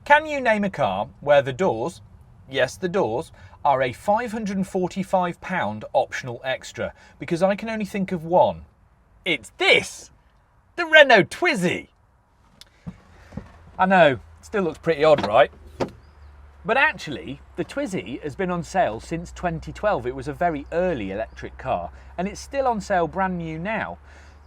Can you name a car where the doors, yes, the doors, are a £545 optional extra? Because I can only think of one. It's this, the Renault Twizy. I know, still looks pretty odd, right? But actually, the Twizy has been on sale since 2012. It was a very early electric car, and it's still on sale brand new now.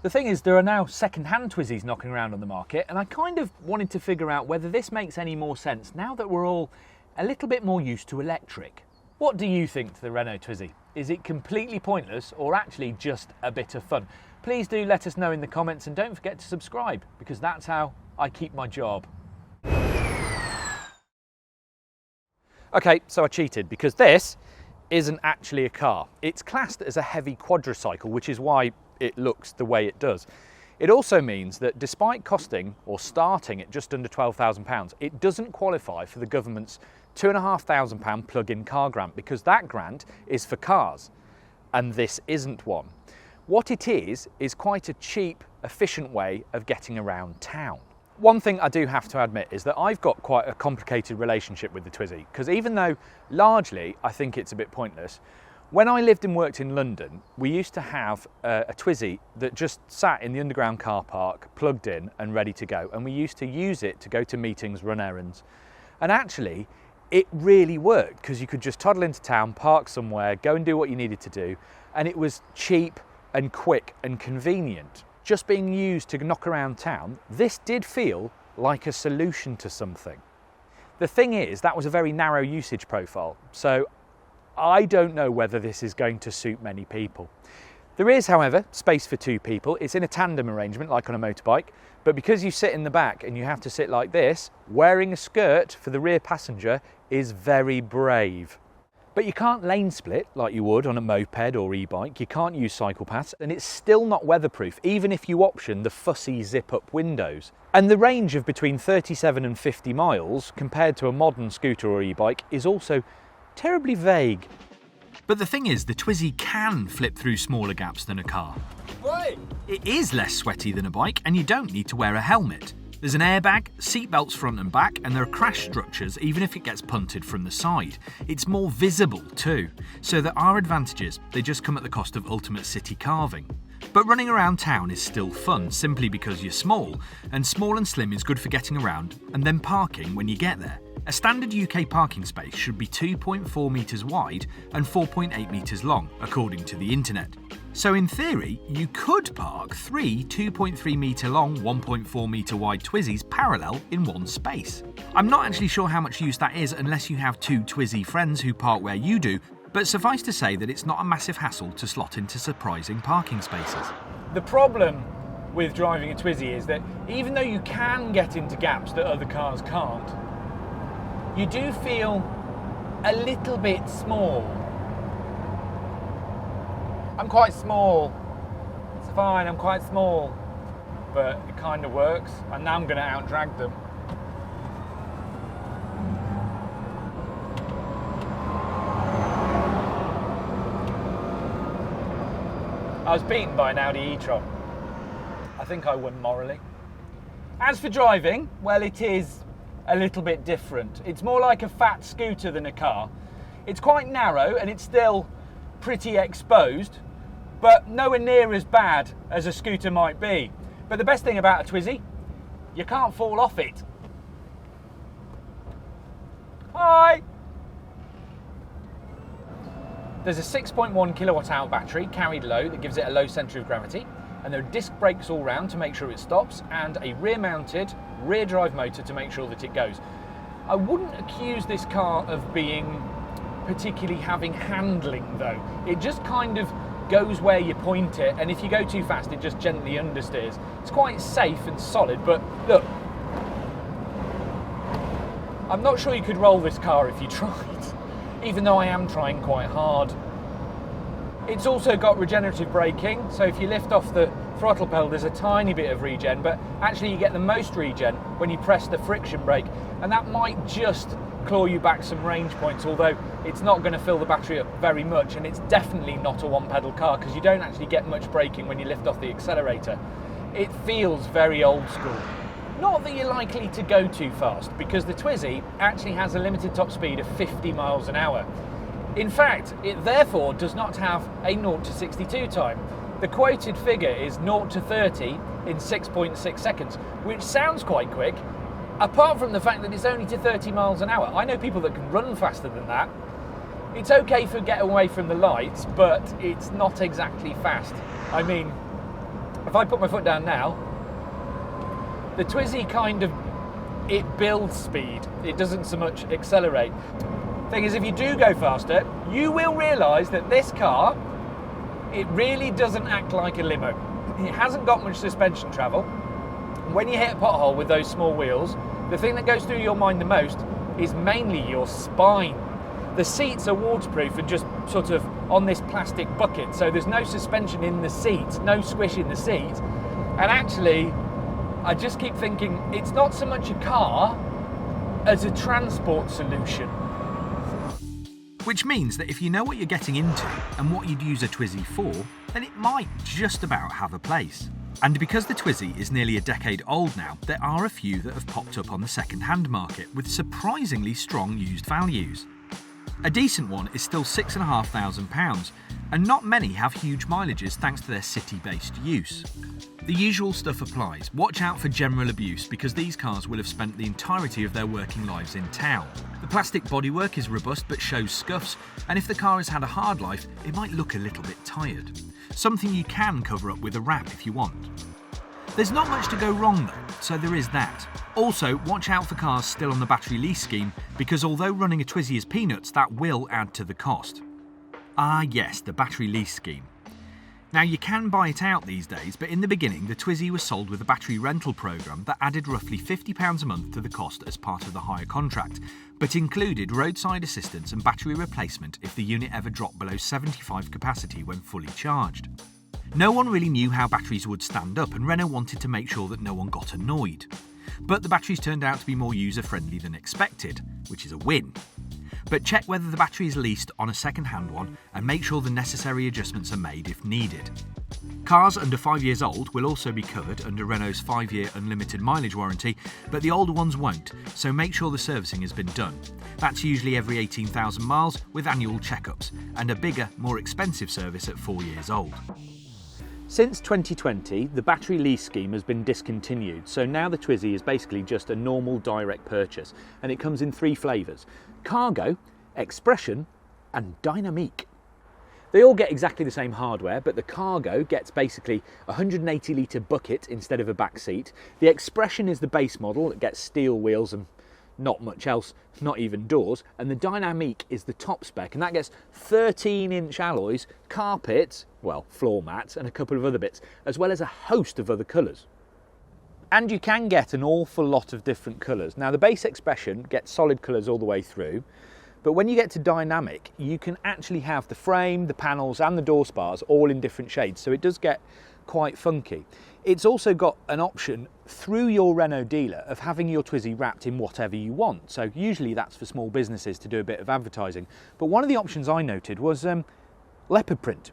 The thing is, there are now second-hand Twizys knocking around on the market, and I kind of wanted to figure out whether this makes any more sense now that we're all a little bit more used to electric. What do you think to the Renault Twizy? Is it completely pointless or actually just a bit of fun? Please do let us know in the comments, and don't forget to subscribe, because that's how I keep my job. Okay, so I cheated, because this isn't actually a car. It's classed as a heavy quadricycle, which is why it looks the way it does. It also means that despite costing or starting at just under £12,000, it doesn't qualify for the government's £2,500 plug-in car grant, because that grant is for cars, and this isn't one. What it is quite a cheap, efficient way of getting around town. One thing I do have to admit is that I've got quite a complicated relationship with the Twizy, because even though largely I think it's a bit pointless, when I lived and worked in London, we used to have a Twizy that just sat in the underground car park, plugged in and ready to go. And we used to use it to go to meetings, run errands. And actually, it really worked, because you could just toddle into town, park somewhere, go and do what you needed to do. And it was cheap and quick and convenient. Just being used to knock around town, this did feel like a solution to something. The thing is, that was a very narrow usage profile. So I don't know whether this is going to suit many people. There is, however, space for two people. It's in a tandem arrangement, like on a motorbike, but because you sit in the back and you have to sit like this, wearing a skirt for the rear passenger is very brave. But you can't lane split like you would on a moped or e-bike. You can't use cycle paths, and it's still not weatherproof, even if you option the fussy zip-up windows. And the range of between 37 and 50 miles, compared to a modern scooter or e-bike, is also terribly vague. But the thing is, the Twizy can flip through smaller gaps than a car. Right. It is less sweaty than a bike, and you don't need to wear a helmet. There's an airbag, seatbelts front and back, and there are crash structures even if it gets punted from the side. It's more visible too, so there are advantages. They just come at the cost of ultimate city carving. But running around town is still fun, simply because you're small, and small and slim is good for getting around and then parking when you get there. A standard UK parking space should be 2.4 metres wide and 4.8 metres long, according to the internet. So in theory, you could park three 2.3 metre long, 1.4 metre wide Twizys parallel in one space. I'm not actually sure how much use that is unless you have two Twizy friends who park where you do, but suffice to say that it's not a massive hassle to slot into surprising parking spaces. The problem with driving a Twizy is that even though you can get into gaps that other cars can't, you do feel a little bit small. I'm quite small. It's fine, I'm quite small. But it kind of works, and now I'm going to out-drag them. I was beaten by an Audi e-tron. I think I won morally. As for driving, well, it is a little bit different. It's more like a fat scooter than a car. It's quite narrow and it's still pretty exposed, but nowhere near as bad as a scooter might be. But the best thing about a Twizy, you can't fall off it. Hi! There's a 6.1 kilowatt hour battery carried low that gives it a low centre of gravity, and there are disc brakes all round to make sure it stops, and a rear-mounted, rear-drive motor to make sure that it goes. I wouldn't accuse this car of being particularly having handling though. It just kind of goes where you point it, and if you go too fast it just gently understeers. It's quite safe and solid, but look, I'm not sure you could roll this car if you tried, even though I am trying quite hard. It's also got regenerative braking, so if you lift off the throttle pedal there's a tiny bit of regen, but actually you get the most regen when you press the friction brake, and that might just claw you back some range points, although it's not going to fill the battery up very much, and it's definitely not a one-pedal car because you don't actually get much braking when you lift off the accelerator. It feels very old school. Not that you're likely to go too fast, because the Twizy actually has a limited top speed of 50 miles an hour. In fact, it therefore does not have a 0 to 62 time. The quoted figure is 0 to 30 in 6.6 seconds, which sounds quite quick, apart from the fact that it's only to 30 miles an hour. I know people that can run faster than that. It's okay for get away from the lights, but it's not exactly fast. I mean, if I put my foot down now, the Twizy it builds speed. It doesn't so much accelerate. Thing is, if you do go faster, you will realise that this car, it really doesn't act like a limo. It hasn't got much suspension travel. When you hit a pothole with those small wheels, the thing that goes through your mind the most is mainly your spine. The seats are waterproof and just sort of on this plastic bucket, so there's no suspension in the seat, no squish in the seat. And actually, I just keep thinking, it's not so much a car as a transport solution. Which means that if you know what you're getting into and what you'd use a Twizy for, then it might just about have a place. And because the Twizy is nearly a decade old now, there are a few that have popped up on the second-hand market with surprisingly strong used values. A decent one is still £6,500, and not many have huge mileages thanks to their city-based use. The usual stuff applies. Watch out for general abuse because these cars will have spent the entirety of their working lives in town. The plastic bodywork is robust but shows scuffs, and if the car has had a hard life, it might look a little bit tired. Something you can cover up with a wrap if you want. There's not much to go wrong though, so there is that. Also, watch out for cars still on the battery lease scheme because although running a Twizy is peanuts, that will add to the cost. Ah yes, the battery lease scheme. Now you can buy it out these days, but in the beginning the Twizy was sold with a battery rental programme that added roughly £50 a month to the cost as part of the hire contract, but included roadside assistance and battery replacement if the unit ever dropped below 75 capacity when fully charged. No one really knew how batteries would stand up and Renault wanted to make sure that no one got annoyed. But the batteries turned out to be more user-friendly than expected, which is a win. But check whether the battery is leased on a second-hand one and make sure the necessary adjustments are made if needed. Cars under 5 years old will also be covered under Renault's 5-year unlimited mileage warranty, but the older ones won't, so make sure the servicing has been done. That's usually every 18,000 miles with annual checkups, and a bigger, more expensive service at 4 years old. Since 2020, the battery lease scheme has been discontinued, so now the Twizy is basically just a normal direct purchase, and it comes in 3 flavours: Cargo, Expression and Dynamique. They all get exactly the same hardware, but the Cargo gets basically a 180 litre bucket instead of a back seat. The Expression is the base model, it gets steel wheels and not much else, not even doors, and the Dynamique is the top spec, and that gets 13-inch alloys, carpets, well, floor mats, and a couple of other bits, as well as a host of other colours. And you can get an awful lot of different colours. Now, the base Expression gets solid colours all the way through, but when you get to Dynamic, you can actually have the frame, the panels, and the door spars all in different shades, so it does get quite funky. It's also got an option through your Renault dealer of having your Twizy wrapped in whatever you want. So usually that's for small businesses to do a bit of advertising. But one of the options I noted was leopard print.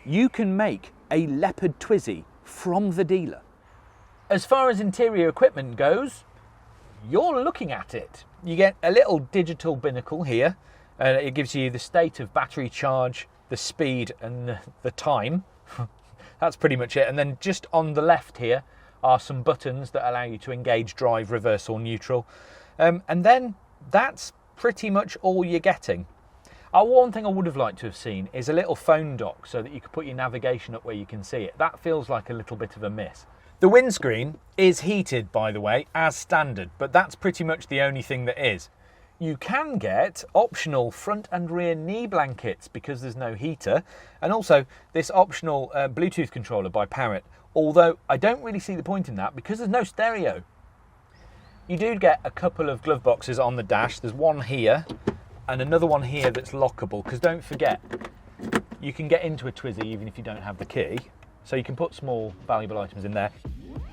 You can make a leopard Twizy from the dealer. As far as interior equipment goes, you're looking at it. You get a little digital binnacle here. It gives you the state of battery charge, the speed and the time. That's pretty much it. And then just on the left here are some buttons that allow you to engage drive, reverse or neutral. And then that's pretty much all you're getting. One thing I would have liked to have seen is a little phone dock so that you could put your navigation up where you can see it. That feels like a little bit of a miss. The windscreen is heated, by the way, as standard, but that's pretty much the only thing that is. You can get optional front and rear knee blankets because there's no heater, and also this optional Bluetooth controller by Parrot, although I don't really see the point in that because there's no stereo. You do get a couple of glove boxes on the dash. There's one here and another one here that's lockable, because don't forget, you can get into a Twizy even if you don't have the key, so you can put small valuable items in there.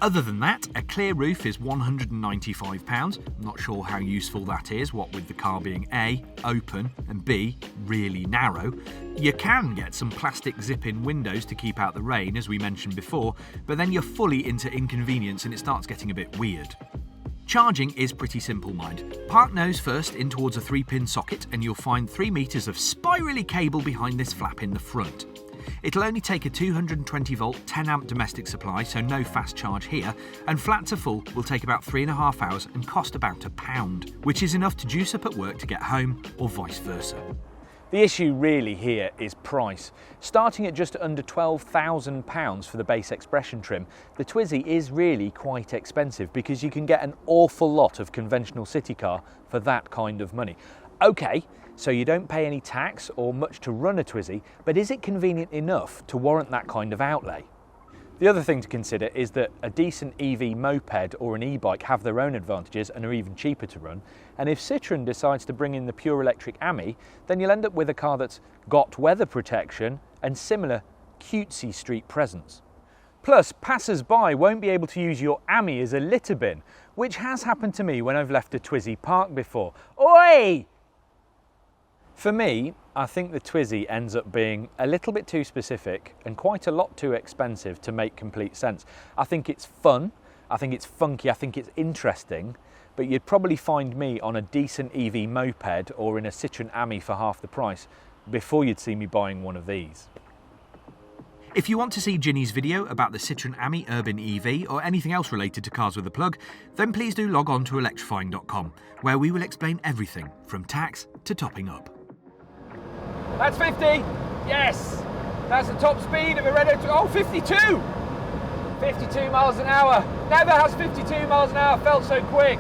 Other than that, a clear roof is £195. I'm not sure how useful that is, what with the car being A, open, and B, really narrow. You can get some plastic zip-in windows to keep out the rain, as we mentioned before, but then you're fully into inconvenience and it starts getting a bit weird. Charging is pretty simple, mind. Park nose first in towards a 3-pin socket and you'll find 3 meters of spirally cable behind this flap in the front. It'll only take a 220 volt 10 amp domestic supply, so no fast charge here, and flat to full will take about 3.5 hours and cost about £1, which is enough to juice up at work to get home or vice versa. The issue really here is price. Starting at just under £12,000 for the base expression trim, the Twizy is really quite expensive because you can get an awful lot of conventional city car for that kind of money. Okay, so you don't pay any tax or much to run a Twizy, but is it convenient enough to warrant that kind of outlay? The other thing to consider is that a decent EV moped or an e-bike have their own advantages and are even cheaper to run, and if Citroën decides to bring in the pure electric Ami, then you'll end up with a car that's got weather protection and similar cutesy street presence. Plus, passers-by won't be able to use your Ami as a litter bin, which has happened to me when I've left a Twizy parked before. Oi! For me, I think the Twizy ends up being a little bit too specific and quite a lot too expensive to make complete sense. I think it's fun, I think it's funky, I think it's interesting, but you'd probably find me on a decent EV moped or in a Citroën Ami for half the price before you'd see me buying one of these. If you want to see Ginny's video about the Citroën Ami Urban EV or anything else related to cars with a plug, then please do log on to electrifying.com, where we will explain everything from tax to topping up. That's 50. Yes. That's the top speed of a Renault. Oh, 52. 52 miles an hour. Never has 52 miles an hour felt so quick.